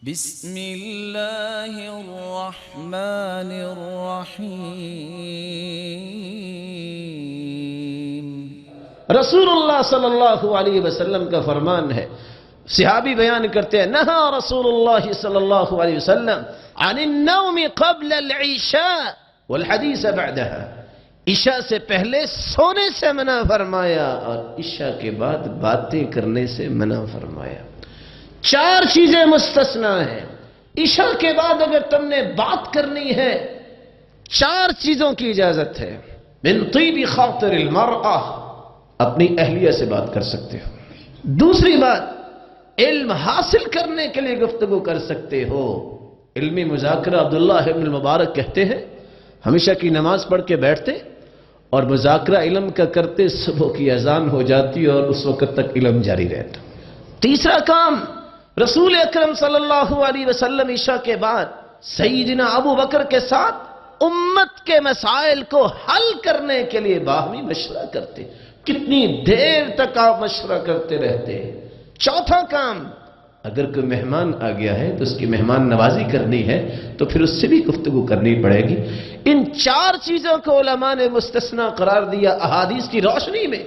بسم اللہ الرحمن الرحیم۔ رسول اللہ صلی اللہ علیہ وسلم کا فرمان ہے، صحابی بیان کرتے ہیں، نہا رسول اللہ صلی اللہ علیہ وسلم عن النوم قبل العشاء والحدیث بعدها، عشاء سے پہلے سونے سے منع فرمایا اور عشاء کے بعد باتیں کرنے سے منع فرمایا۔ چار چیزیں مستثنا ہیں۔ عشاء کے بعد اگر تم نے بات کرنی ہے، چار چیزوں کی اجازت ہے۔ من طیب خاطر المرأة، اپنی اہلیہ سے بات کر سکتے ہو۔ دوسری بات، علم حاصل کرنے کے لیے گفتگو کر سکتے ہو۔ علمی مذاکرہ، عبداللہ ابن المبارک کہتے ہیں ہمیشہ کی نماز پڑھ کے بیٹھتے اور مذاکرہ علم کا کرتے، صبح کی اذان ہو جاتی اور اس وقت تک علم جاری رہتا۔ تیسرا کام، رسول اکرم صلی اللہ علیہ وسلم عشاء کے بعد سیدنا ابو بکر کے ساتھ امت کے مسائل کو حل کرنے کے لیے باہمی مشورہ کرتے۔ کتنی دیر تک آپ مشورہ کرتے رہتے ہیں۔ چوتھا کام، اگر کوئی مہمان آ گیا ہے تو اس کی مہمان نوازی کرنی ہے تو پھر اس سے بھی گفتگو کرنی پڑے گی۔ ان چار چیزوں کو علماء نے مستثنا قرار دیا احادیث کی روشنی میں۔